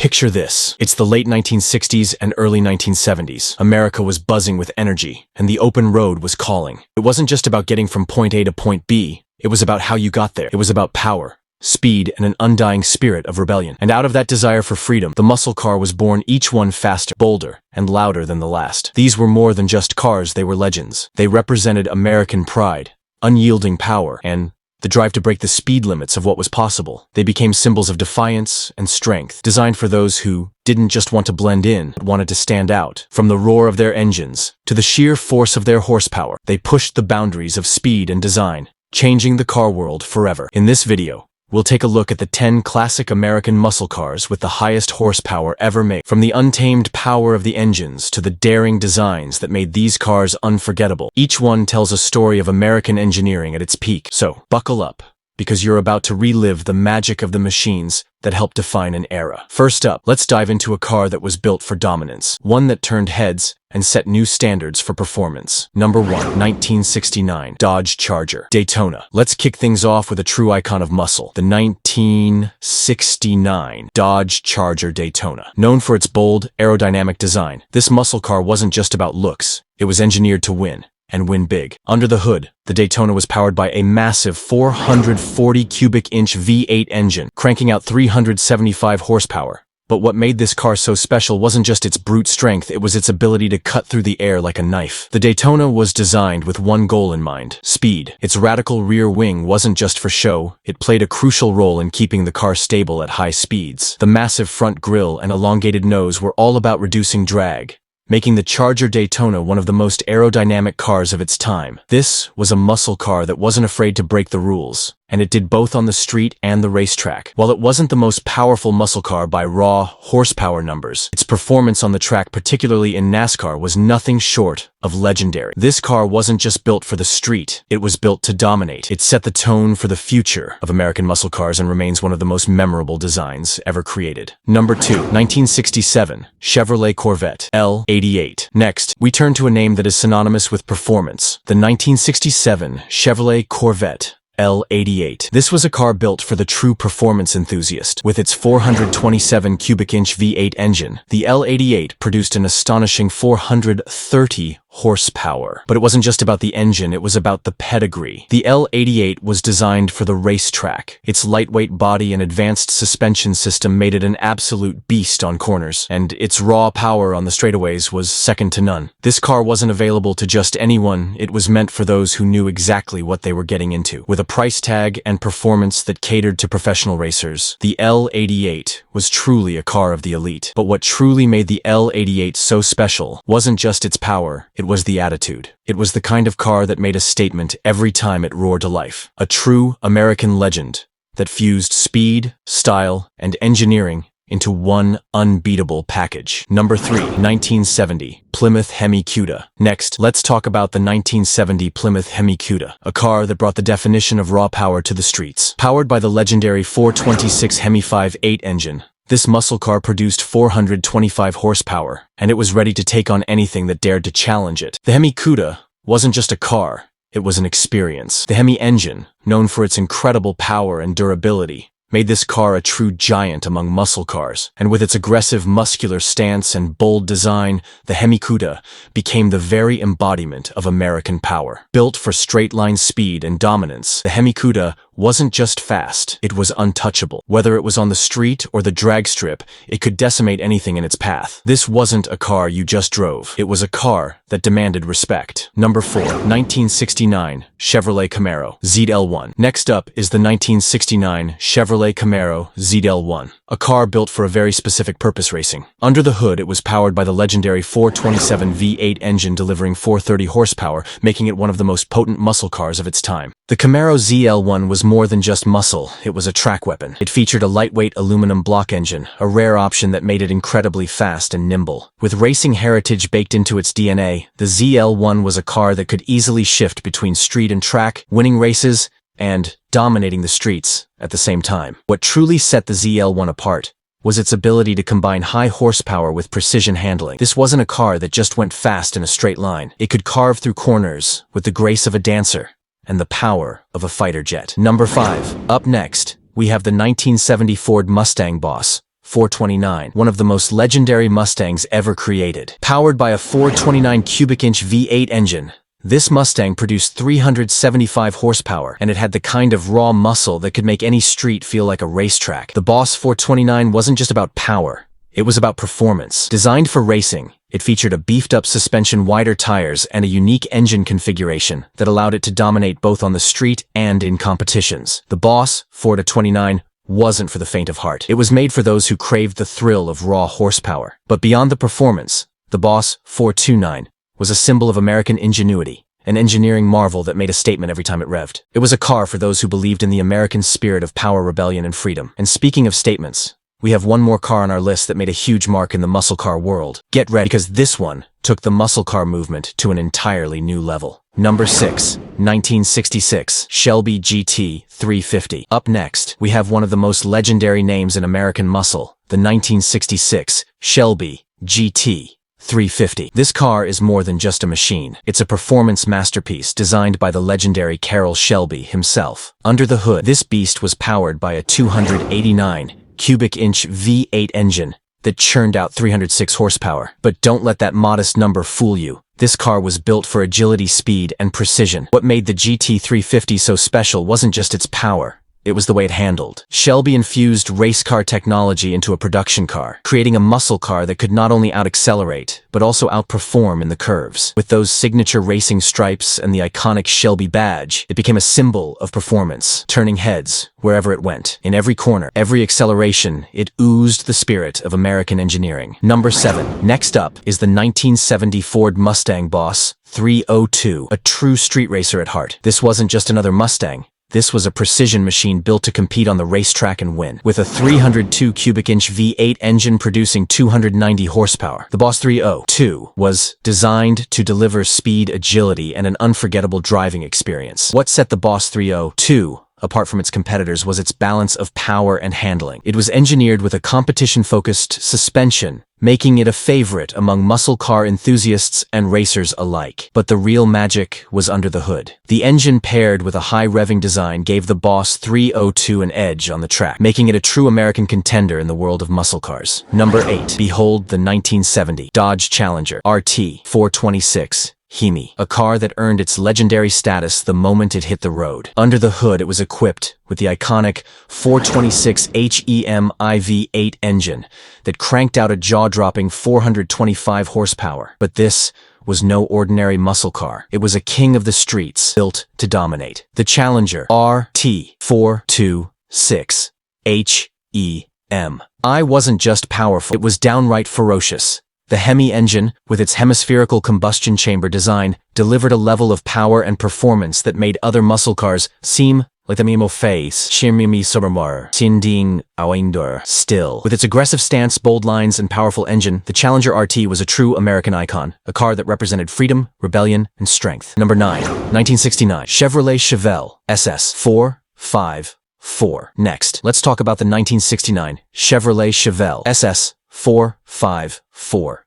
Picture this. It's the late 1960s and early 1970s. America was buzzing with energy, and the open road was calling. It wasn't just about getting from point A to point B. It was about how you got there. It was about power, speed, and an undying spirit of rebellion. And out of that desire for freedom, the muscle car was born, each one faster, bolder, and louder than the last. These were more than just cars, they were legends. They represented American pride, unyielding power, and the drive to break the speed limits of what was possible. They became symbols of defiance and strength, designed for those who didn't just want to blend in, but wanted to stand out. From the roar of their engines to the sheer force of their horsepower, they pushed the boundaries of speed and design, changing the car world forever. In this video, we'll take a look at the 10 classic American muscle cars with the highest horsepower ever made. From the untamed power of the engines to the daring designs that made these cars unforgettable, each one tells a story of American engineering at its peak. So, buckle up, because you're about to relive the magic of the machines that helped define an era. First up, let's dive into a car that was built for dominance, one that turned heads and set new standards for performance. Number 1, 1969 Dodge Charger Daytona. Let's kick things off with a true icon of muscle, the 1969 Dodge Charger Daytona. Known for its bold, aerodynamic design, this muscle car wasn't just about looks, it was engineered to win, and win big. Under the hood, the Daytona was powered by a massive 440 cubic inch V8 engine, cranking out 375 horsepower. But what made this car so special wasn't just its brute strength, it was its ability to cut through the air like a knife. The Daytona was designed with one goal in mind: speed. Its radical rear wing wasn't just for show, it played a crucial role in keeping the car stable at high speeds. The massive front grille and elongated nose were all about reducing drag, making the Charger Daytona one of the most aerodynamic cars of its time. This was a muscle car that wasn't afraid to break the rules, and it did both on the street and the racetrack. While it wasn't the most powerful muscle car by raw horsepower numbers, its performance on the track, particularly in NASCAR, was nothing short of legendary. This car wasn't just built for the street, it was built to dominate. It set the tone for the future of American muscle cars and remains one of the most memorable designs ever created. Number 2, 1967 Chevrolet Corvette L88. Next, we turn to a name that is synonymous with performance, the 1967 Chevrolet Corvette L88. This was a car built for the true performance enthusiast. With its 427 cubic inch V8 engine, the L88 produced an astonishing 430 horsepower. But it wasn't just about the engine, it was about the pedigree. The L88 was designed for the racetrack. Its lightweight body and advanced suspension system made it an absolute beast on corners, and its raw power on the straightaways was second to none. This car wasn't available to just anyone, it was meant for those who knew exactly what they were getting into. With a price tag and performance that catered to professional racers, the L88 was truly a car of the elite. But what truly made the L88 so special wasn't just its power, it was the attitude. It was the kind of car that made a statement every time it roared to life. A true American legend that fused speed, style, and engineering into one unbeatable package. Number 3, 1970 Plymouth Hemi Cuda. Next, let's talk about the 1970 Plymouth Hemi Cuda, a car that brought the definition of raw power to the streets. Powered by the legendary 426 Hemi 5.8 engine, this muscle car produced 425 horsepower, and it was ready to take on anything that dared to challenge it. The Hemi Cuda wasn't just a car, it was an experience. The Hemi engine, known for its incredible power and durability, made this car a true giant among muscle cars, and with its aggressive muscular stance and bold design, the Hemi Cuda became the very embodiment of American power. Built for straight-line speed and dominance, the Hemi Cuda wasn't just fast, it was untouchable. Whether it was on the street or the drag strip, it could decimate anything in its path. This wasn't a car you just drove, it was a car that demanded respect. Number 4, 1969 Chevrolet Camaro ZL1. Next up is the 1969 Chevrolet Camaro ZL1, a car built for a very specific purpose: racing. Under the hood, it was powered by the legendary 427 V8 engine delivering 430 horsepower, making it one of the most potent muscle cars of its time. The Camaro ZL1 was more than just muscle, it was a track weapon. It featured a lightweight aluminum block engine, a rare option that made it incredibly fast and nimble. With racing heritage baked into its DNA, the ZL1 was a car that could easily shift between street and track, winning races and dominating the streets at the same time. What truly set the ZL1 apart was its ability to combine high horsepower with precision handling. This wasn't a car that just went fast in a straight line. It could carve through corners with the grace of a dancer and the power of a fighter jet. Number 5. Up next, we have the 1970 Ford Mustang Boss 429, one of the most legendary Mustangs ever created. Powered by a 429 cubic inch V8 engine, this Mustang produced 375 horsepower, and it had the kind of raw muscle that could make any street feel like a racetrack. The Boss 429 wasn't just about power, it was about performance. Designed for racing, it featured a beefed-up suspension, wider tires, and a unique engine configuration that allowed it to dominate both on the street and in competitions. The Boss 429 wasn't for the faint of heart. It was made for those who craved the thrill of raw horsepower. But beyond the performance, the Boss 429 was a symbol of American ingenuity, an engineering marvel that made a statement every time it revved. It was a car for those who believed in the American spirit of power, rebellion, and freedom. And speaking of statements, we have one more car on our list that made a huge mark in the muscle car world. Get ready, because this one took the muscle car movement to an entirely new level. Number 6, 1966, Shelby GT 350. Up next, we have one of the most legendary names in American muscle, the 1966 Shelby GT 350. This car is more than just a machine. It's a performance masterpiece designed by the legendary Carroll Shelby himself. Under the hood, this beast was powered by a 289 cubic inch V8 engine that churned out 306 horsepower. But don't let that modest number fool you. This car was built for agility, speed, and precision. What made the GT350 so special wasn't just its power, it was the way it handled. Shelby infused race car technology into a production car, creating a muscle car that could not only out-accelerate, but also outperform in the curves. With those signature racing stripes and the iconic Shelby badge, it became a symbol of performance, turning heads wherever it went. In every corner, every acceleration, it oozed the spirit of American engineering. Number 7. Next up is the 1970 Ford Mustang Boss 302, a true street racer at heart. This wasn't just another Mustang. This was a precision machine built to compete on the racetrack and win. With a 302 cubic inch V8 engine producing 290 horsepower, the Boss 302 was designed to deliver speed, agility, and an unforgettable driving experience. What set the Boss 302 apart from its competitors was its balance of power and handling. It was engineered with a competition-focused suspension, making it a favorite among muscle car enthusiasts and racers alike. But the real magic was under the hood. The engine paired with a high-revving design gave the Boss 302 an edge on the track, making it a true American contender in the world of muscle cars. Number 8. Behold the 1970 Dodge Challenger RT 426. Hemi, a car that earned its legendary status the moment it hit the road. Under the hood, it was equipped with the iconic 426 HEMI V8 engine that cranked out a jaw-dropping 425 horsepower. But this was no ordinary muscle car. It was a king of the streets, built to dominate. The Challenger RT 426 HEMI wasn't just powerful, it was downright ferocious. The Hemi engine, with its hemispherical combustion chamber design, delivered a level of power and performance that made other muscle cars seem like the Mimo face, Shimimi Sobermar, Tinding Awindor. Still, with its aggressive stance, bold lines, and powerful engine, the Challenger RT was a true American icon, a car that represented freedom, rebellion, and strength. Number 9, 1969, Chevrolet Chevelle SS 454. Next, let's talk about the 1969 Chevrolet Chevelle SS 454,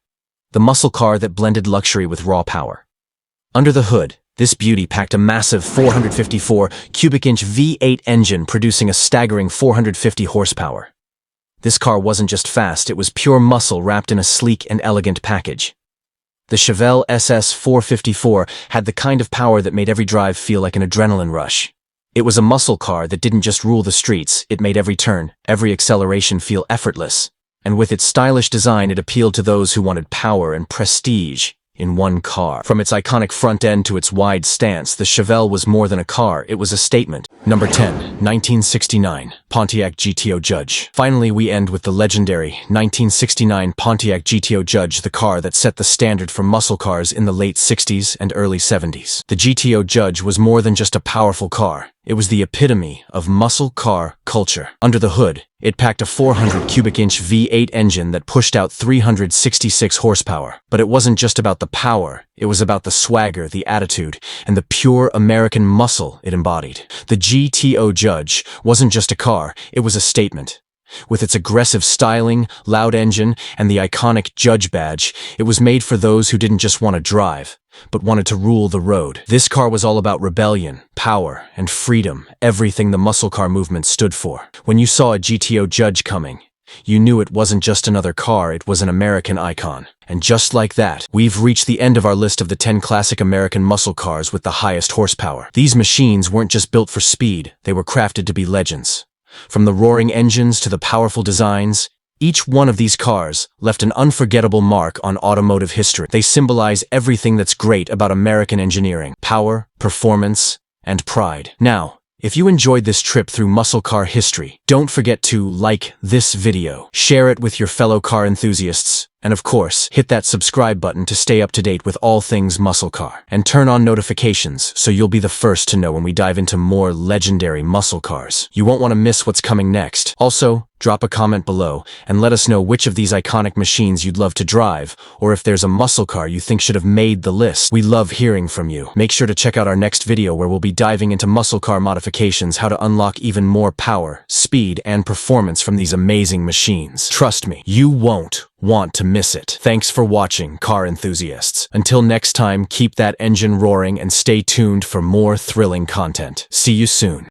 the muscle car that blended luxury with raw power. Under the hood, this beauty packed a massive 454 cubic inch V8 engine producing a staggering 450 horsepower. This car wasn't just fast, it was pure muscle wrapped in a sleek and elegant package. The Chevelle SS 454 had the kind of power that made every drive feel like an adrenaline rush. It was a muscle car that didn't just rule the streets, it made every turn, every acceleration feel effortless. And with its stylish design, it appealed to those who wanted power and prestige in one car. From its iconic front end to its wide stance, the Chevelle was more than a car, it was a statement. Number 10, 1969, Pontiac GTO Judge. Finally, we end with the legendary 1969 Pontiac GTO Judge, the car that set the standard for muscle cars in the late 60s and early 70s. The GTO Judge was more than just a powerful car. It was the epitome of muscle car culture. Under the hood, it packed a 400 cubic inch V8 engine that pushed out 366 horsepower. But it wasn't just about the power, it was about the swagger, the attitude, and the pure American muscle it embodied. The GTO Judge wasn't just a car, it was a statement. With its aggressive styling, loud engine, and the iconic Judge badge, it was made for those who didn't just want to drive, but wanted to rule the road. This car was all about rebellion, power, and freedom, everything the muscle car movement stood for. When you saw a GTO Judge coming, you knew it wasn't just another car, it was an American icon. And just like that, we've reached the end of our list of the 10 classic American muscle cars with the highest horsepower. These machines weren't just built for speed, they were crafted to be legends. From the roaring engines to the powerful designs, each one of these cars left an unforgettable mark on automotive history. They symbolize everything that's great about American engineering: power, performance, and pride. Now, if you enjoyed this trip through muscle car history, don't forget to like this video, share it with your fellow car enthusiasts, and of course, hit that subscribe button to stay up to date with all things muscle car. And turn on notifications so you'll be the first to know when we dive into more legendary muscle cars. You won't want to miss what's coming next. Also, drop a comment below and let us know which of these iconic machines you'd love to drive, or if there's a muscle car you think should have made the list. We love hearing from you. Make sure to check out our next video where we'll be diving into muscle car modifications, how to unlock even more power, speed, and performance from these amazing machines. Trust me, you won't want to miss it. Thanks for watching, car enthusiasts. Until next time, keep that engine roaring and stay tuned for more thrilling content. See you soon.